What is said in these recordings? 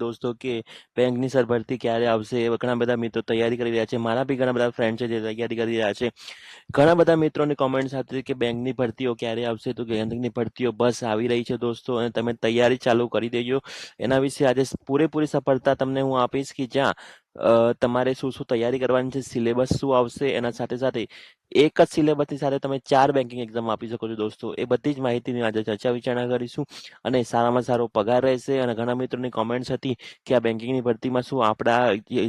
दोस्तों કે બેંકની સર ભરતી ક્યારે આવશે ઘણા બધા મિત્રો તૈયારી કરી રહ્યા છે મારા બી ઘણા બધા ફ્રેન્ડ છે જે તૈયારી કરી રહ્યા છે ઘણા બધા મિત્રોની કોમેન્ટ્સ હતી કે બેંકની ભરતીઓ ક્યારે આવશે તો બેંકની ભરતીઓ બસ આવી રહી છે દોસ્તો અને તમે તૈયારી ચાલુ કરી દેજો એના વિશે આજે પૂરેપૂરી સફળતા તમને હું આપીશ કે જ્યાં તમારે શું શું તૈયારી કરવાની છે સિલેબસ શું આવશે એના સાથે સાથે એક જ સિલેબસની સાથે તમે 4 બેંકિંગ એક્ઝામ આપી શકો છો દોસ્તો એ બધી જ માહિતીની આજે ચર્ચા વિચારણા કરીશું અને સારામાં સારો પગાર રહેશે અને ઘણા મિત્રોની કોમેન્ટ્સ હતી કે આ બેંકિંગની ભરતીમાં શું આપણા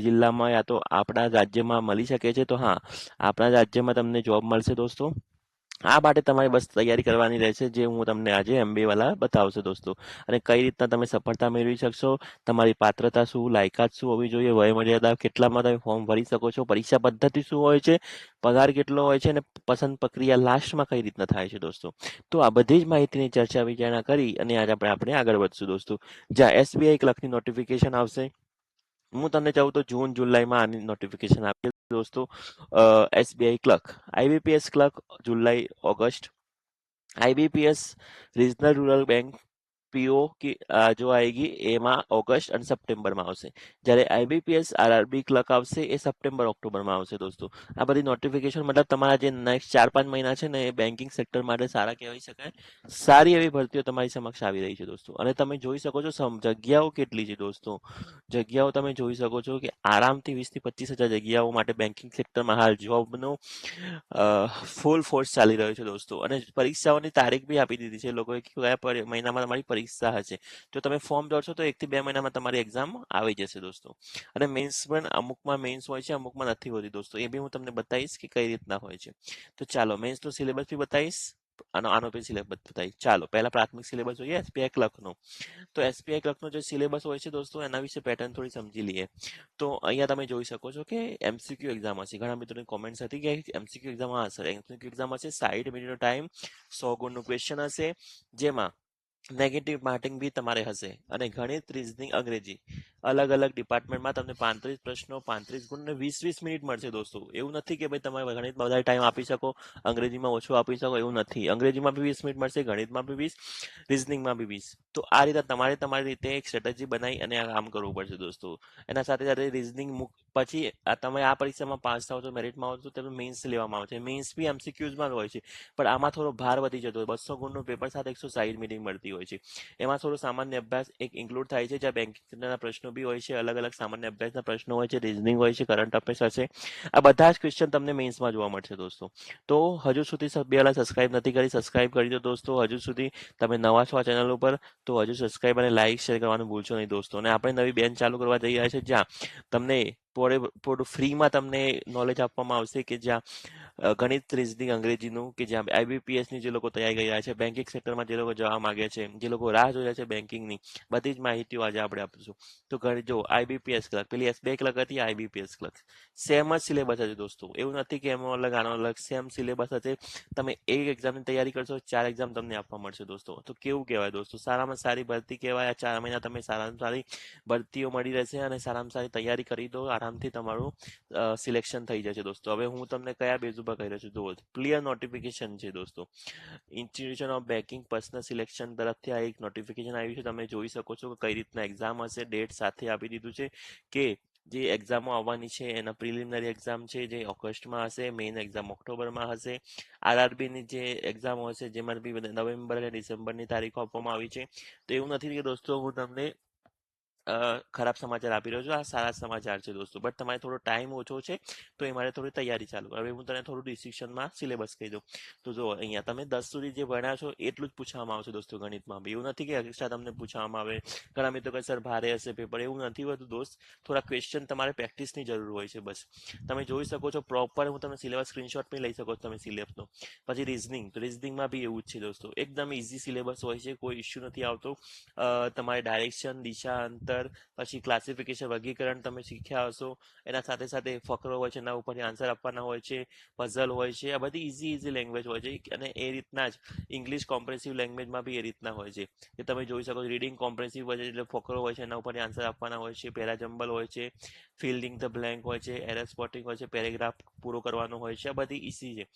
જિલ્લામાં યા તો આપણા રાજ્યમાં મળી શકે છે તો હા આપણા રાજ્યમાં તમને જોબ મળશે દોસ્તો આ માટે તમારે બસ તૈયારી કરવાની રહેશે જે હું તમને આજે MBA વાળા બતાવશે દોસ્તો અને કઈ રીતના તમે સફળતા મેળવી શકશો તમારી પાત્રતા શું લાયકાત શું હોવી જોઈએ વય મર્યાદા કેટલામાં તમે ફોર્મ ભરી શકો છો પરીક્ષા પદ્ધતિ શું હોય છે પગાર કેટલો હોય છે અને પસંદ પ્રક્રિયા લાસ્ટમાં કઈ રીતના થાય છે દોસ્તો તો આ બધી જ માહિતીની ચર્ચા વિચારણા કરી અને આજે આપણે આગળ વધશું દોસ્તો જ્યાં SBI ક્લર્કની નોટિફિકેશન આવશે હું તમને કહું તો જૂન જુલાઈમાં આની નોટિફિકેશન આપી દોસ્તો SBI ક્લર્ક IBPS ક્લર્ક जुलाई अगस्त IBPS regional rural bank PO की जो आएगी એમાં ઓગસ્ટ અને સપ્ટેમ્બરમાં આવશે જ્યારે IBPS RRB ક્લર્ક આવશે એ સપ્ટેમ્બર ઓક્ટોબરમાં આવશે દોસ્તો આ બધી નોટિફિકેશન મતલબ તમારા જે નેક્સ્ટ 4-5 મહિના છે ને એ બેન્કિંગ સેક્ટર માટે સારા કહેવાય શકાય સારી એવી ભરતીઓ તમારી સમક્ષ આવી રહી છે દોસ્તો અને તમે જોઈ શકો છો જગ્યાઓ કેટલી છે દોસ્તો જગ્યાઓ તમે જોઈ શકો છો કે આરામથી 20 થી 25 હજાર જગ્યાઓ માટે બેન્કિંગ સેક્ટરમાં હાલ જોબનો ફૂલ ફોર્સ ચાલી રહ્યો છે દોસ્તો અને પરીક્ષાઓની તારીખ બી આપી દીધી છે એ લોકોએ કે કયા મહિનામાં તમારી પરીક્ષા હશે જો તમે ફોર્મ ભરશો તો 1 થી 2 મહિનામાં તમારી એક્ઝામ આવી જશે દોસ્તો અને મેન્સ પણ અમુકમાં મેન્સ હોય છે અમુકમાં નથી હોતી દોસ્તો એ બી હું તમને બતાવીશ કે કઈ રીતના હોય છે તો ચાલો મેન્સનો સિલેબસ બી બતાવીશ આનો બી સિલેબસ બતાવીશ ચાલો પહેલા પ્રાથમિક સિલેબસ જોઈએ SBI ક્લર્કનો તો SBI ક્લર્કનો જે સિલેબસ હોય છે દોસ્તો એના વિશે પેટર્ન થોડી સમજી લઈએ તો અહીંયા તમે જોઈ શકો છો કે MCQ એક્ઝામ હશે ઘણા મિત્રોની કોમેન્ટ્સ હતી કે MCQ એક્ઝામ હશે MCQ એક્ઝામ હશે 60 મિનિટનો ટાઈમ 100 ગુણનું ક્વેશ્ચન હશે જેમાં નેગેટિવ માર્કિંગ બી તમારે હશે અને ગણિત રીઝનિંગ અંગ્રેજી અલગ અલગ ડિપાર્ટમેન્ટમાં તમને 35 પ્રશ્નો 35 ગુણ અને 20-20 મિનિટ મળશે દોસ્તો એવું નથી કે ભાઈ તમે ગણિતમાં વધારે ટાઈમ આપી શકો અંગ્રેજીમાં ઓછો આપી શકો એવું નથી અંગ્રેજીમાં બી 20 મિનિટ મળશે ગણિતમાં બી 20 રીઝનિંગમાં બી 20 તો આ રીતે તમારી રીતે એક સ્ટ્રેટેજી બનાવી અને આ કામ કરવું પડશે દોસ્તો એના સાથે સાથે રીઝનિંગ પછી તમે આ પરીક્ષામાં પાસ થાવ તો મેરિટમાં આવો તો તમે મેન્સ લેવામાં આવે છે મેન્સ બી MCQમાં જ હોય છે પણ આમાં થોડો ભાર વધી જતો હોય 200 ગુણનું પેપર સાથે 160 મિનિટ મળતી હોય છે એમાં થોડો સામાન્ય અભ્યાસ એક ઇન્ક્લુડ થાય છે જ્યાં બેંકિંગના પ્રશ્નો બી હોય છે અલગ અલગ સામાન્ય અભ્યાસના પ્રશ્નો હોય છે રીઝનિંગ હોય છે કરંટ અફેર્સ હશે આ બધા જ ક્વેશ્ચન તમને મેન્સમાં જોવા મળશે દોસ્તો તો હજુ સુધી બે વાળા સબસ્ક્રાઇબ નથી કરી સબસ્ક્રાઇબ કરી દો દોસ્તો હજુ સુધી તમે નવા છો આ ચેનલ ઉપર તો હજુ સબસ્ક્રાઇબ અને લાઇક શેર કરવાનું ભૂલશો નહીં દોસ્તો અને આપણે નવી બેન્ચ ચાલુ કરવા જઈ રહ્યા છે જ્યાં તમને થોડું ફ્રીમાં તમને નોલેજ આપવામાં આવશે કે જ્યાં ગણિત રીઝનિંગ અંગ્રેજીનું કે જ્યાં IBPSની જે લોકો તૈયારી કરી રહ્યા છે બેન્કિંગ સેક્ટરમાં જે લોકો જવા માંગે છે જે લોકો રાહ જોઈ રહ્યા છે બેન્કિંગની બધી જ માહિતીઓ આજે આપણે આપીશું તો જો IBPS ક્લર્ક પેલી SBI ક્લર્ક હતી IBPS ક્લર્ક સેમ જ સિલેબસ હશે દોસ્તો એવું નથી કે એમાં અલગ આનો અલગ સેમ સિલેબસ હશે તમે એક એક્ઝામની તૈયારી કરશો 4 એક્ઝામ તમને આપવા મળશે દોસ્તો તો કેવું કહેવાય દોસ્તો સારામાં સારી ભરતી કહેવાય આ 4 મહિના તમે સારામાં સારી ભરતીઓ મળી રહેશે અને સારામાં સારી તૈયારી કરી દો આરામથી તમારું સિલેક્શન થઈ જશે દોસ્તો હવે હું તમને કયા બેઝ ઉપર કહી રહ્યો છું જુઓ ક્લિયર નોટિફિકેશન છે દોસ્તો institution of banking personal selection તરફથી આ એક નોટિફિકેશન આવ્યું છે તમે જોઈ શકો છો કે કઈ રીતના એક્ઝામ હશે ડેટ સાથે આપી દીધું છે કે જે એક્ઝામો આવવાની છે એના પ્રિલિમિનરી એક્ઝામ છે જે ઓગસ્ટમાં હશે મેઇન એક્ઝામ ઓક્ટોબરમાં હશે RRBની જે એક્ઝામો હશે જેમાં બી નવેમ્બર અને ડિસેમ્બરની તારીખો આપવામાં આવી છે તો એવું નથી કે દોસ્તો હું તમને ખરાબ સમાચાર આપી રહ્યો છું આ સારા સમાચાર છે દોસ્તો બટ તમારે થોડો ટાઈમ ઓછો છે તો એ મારે થોડી તૈયારી ચાલુ હવે હું તને થોડું ડિસ્ક્રિપ્શનમાં સિલેબસ કહી દઉં તો જો અહીંયા તમે 10 સુધી જે ભણ્યા છો એટલું જ પૂછવામાં આવશે દોસ્તો ગણિતમાં બી એવું નથી કે એક્સ્ટ્રા તમને પૂછવામાં આવે ઘણા મિત્રો કહે સર ભારે હશે પેપર એવું નથી હોતું દોસ્ત થોડા ક્વેશ્ચન તમારે પ્રેક્ટિસની જરૂર હોય છે બસ તમે જોઈ શકો છો પ્રોપર હું તમને સિલેબસ સ્ક્રીનશોટ પણ લઈ શકો છો તમે સિલેબસનો પછી રીઝનિંગ તો રીઝનિંગમાં બી એવું જ છે દોસ્તો એકદમ ઇઝી સિલેબસ હોય છે કોઈ ઇશ્યુ નથી આવતો તમારે ડાયરેક્શન દિશા અંતર પછી ક્લાસિફિકેશન વર્ગીકરણ તમે શીખ્યા હશો એના સાથે સાથે ફકરો હોય છે એના ઉપરથી આન્સર આપવાના હોય છે પઝલ હોય છે આ બધી ઇઝી લેંગ્વેજ હોય છે અને એ રીતના જ ઇંગ્લિશ કોમ્પ્રેસિવ લેંગ્વેજમાં બી એ રીતના હોય છે કે તમે જોઈ શકો રીડિંગ કોમ્પ્રેસિવ હોય છે એટલે ફકરો હોય છે એના ઉપરથી આન્સર આપવાના હોય છે પેરાજમ્બલ હોય છે ફિલ્ડિંગ ધ બ્લેન્ક હોય છે એરર સ્પોટિંગ હોય છે પેરેગ્રાફ પૂરો કરવાનો હોય છે આ બધી ઇઝી છે